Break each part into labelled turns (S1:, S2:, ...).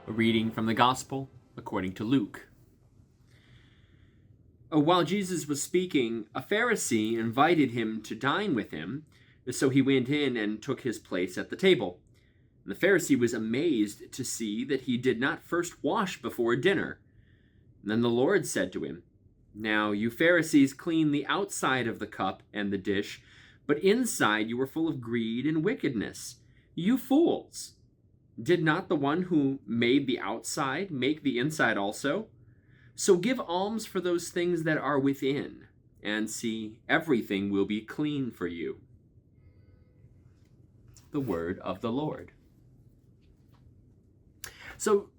S1: A reading from the Gospel according to Luke. While Jesus was speaking, a Pharisee invited him to dine with him, so he went in and took his place at the table. The Pharisee was amazed to see that he did not first wash before dinner. And then the Lord said to him, "Now you Pharisees clean the outside of the cup and the dish, but inside you are full of greed and wickedness. You fools! Did not the one who made the outside make the inside also? So give alms for those things that are within, and see, everything will be clean for you." The word of the Lord. So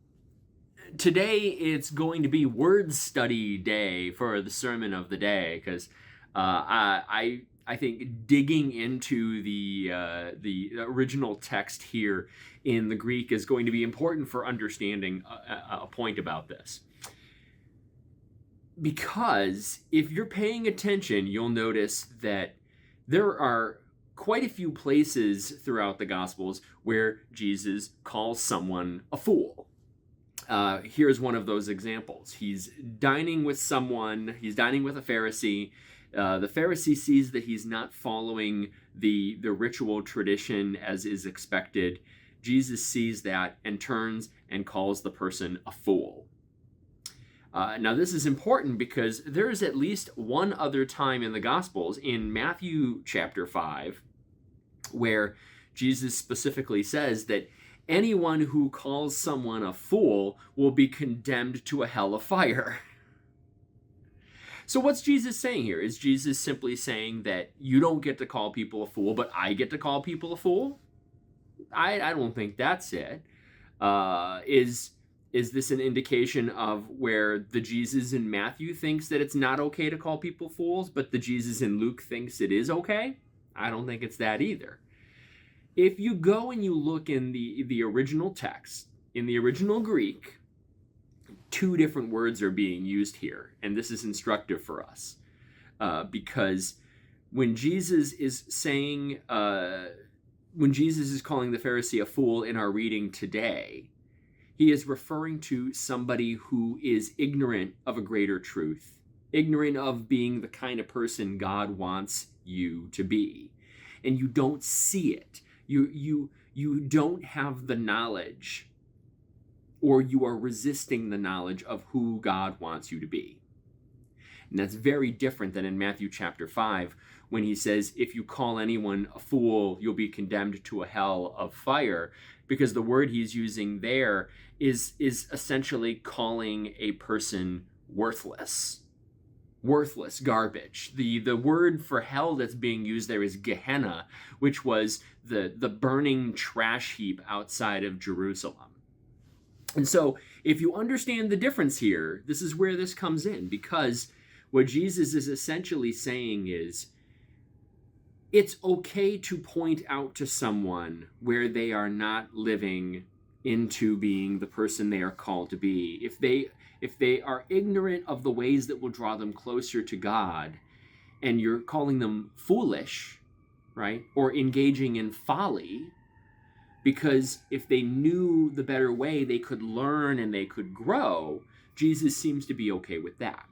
S1: today it's going to be word study day for the sermon of the day, because I think digging into the original text here in the Greek is going to be important for understanding a point about this. Because if you're paying attention, you'll notice that there are quite a few places throughout the Gospels where Jesus calls someone a fool. Here's one of those examples. He's dining with someone, he's dining with a Pharisee. The Pharisee sees that he's not following the ritual tradition as is expected. Jesus sees that and turns and calls the person a fool. Now, this is important because there is at least one other time in the Gospels, in Matthew chapter 5, where Jesus specifically says that anyone who calls someone a fool will be condemned to a hell of fire. So what's Jesus saying here? Is Jesus simply saying that you don't get to call people a fool, but I get to call people a fool? I don't think that's it. Is this an indication of where the Jesus in Matthew thinks that it's not okay to call people fools, but the Jesus in Luke thinks it is okay? I don't think it's that either. If you go and you look in the original text, in the original Greek, two different words are being used here, and this is instructive for us, because when Jesus is saying, when Jesus is calling the Pharisee a fool in our reading today, he is referring to somebody who is ignorant of a greater truth, ignorant of being the kind of person God wants you to be, and you don't see it. You don't have the knowledge, or you are resisting the knowledge of who God wants you to be. And that's very different than in Matthew chapter 5, when he says, if you call anyone a fool, you'll be condemned to a hell of fire, because the word he's using there is essentially calling a person worthless, garbage. The word for hell that's being used there is Gehenna, which was the burning trash heap outside of Jerusalem. And so if you understand the difference here, this is where this comes in, because what Jesus is essentially saying is, it's okay to point out to someone where they are not living into being the person they are called to be. If they are ignorant of the ways that will draw them closer to God, and you're calling them foolish, right, or engaging in folly, because if they knew the better way, they could learn and they could grow, Jesus seems to be okay with that.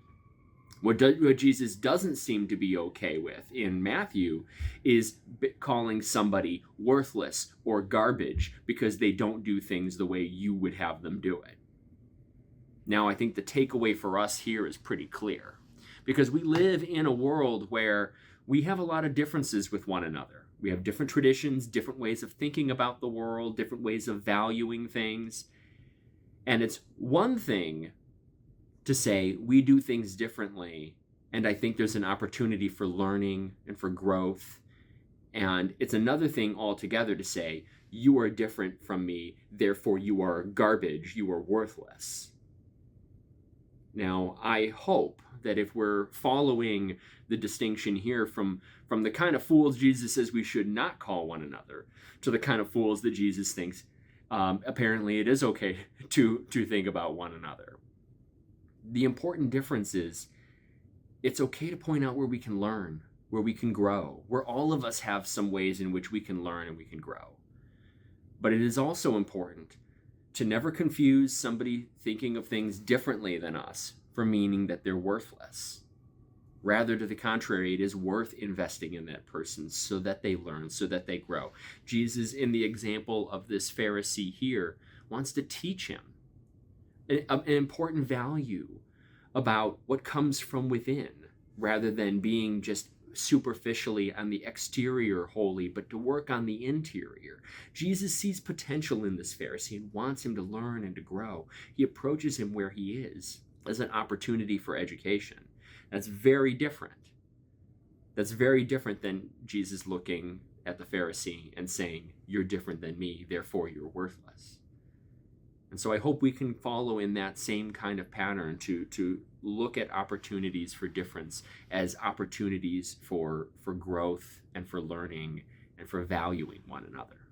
S1: What Jesus doesn't seem to be okay with in Matthew is calling somebody worthless or garbage because they don't do things the way you would have them do it. Now, I think the takeaway for us here is pretty clear, because we live in a world where we have a lot of differences with one another. We have different traditions, different ways of thinking about the world, different ways of valuing things. And it's one thing to say we do things differently, and I think there's an opportunity for learning and for growth. And it's another thing altogether to say, you are different from me, therefore you are garbage, you are worthless. Now, I hope that if we're following the distinction here from the kind of fools Jesus says we should not call one another, to the kind of fools that Jesus thinks apparently it is okay to think about one another. The important difference is it's okay to point out where we can learn, where we can grow, where all of us have some ways in which we can learn and we can grow. But it is also important to never confuse somebody thinking of things differently than us for meaning that they're worthless. Rather, to the contrary, it is worth investing in that person so that they learn, so that they grow. Jesus, in the example of this Pharisee here, wants to teach him an important value about what comes from within, rather than being just superficially on the exterior holy, but to work on the interior. Jesus sees potential in this Pharisee and wants him to learn and to grow. He approaches him where he is as an opportunity for education. That's very different. That's very different than Jesus looking at the Pharisee and saying, "You're different than me, therefore you're worthless." And so I hope we can follow in that same kind of pattern to look at opportunities for difference as opportunities for growth and for learning and for valuing one another.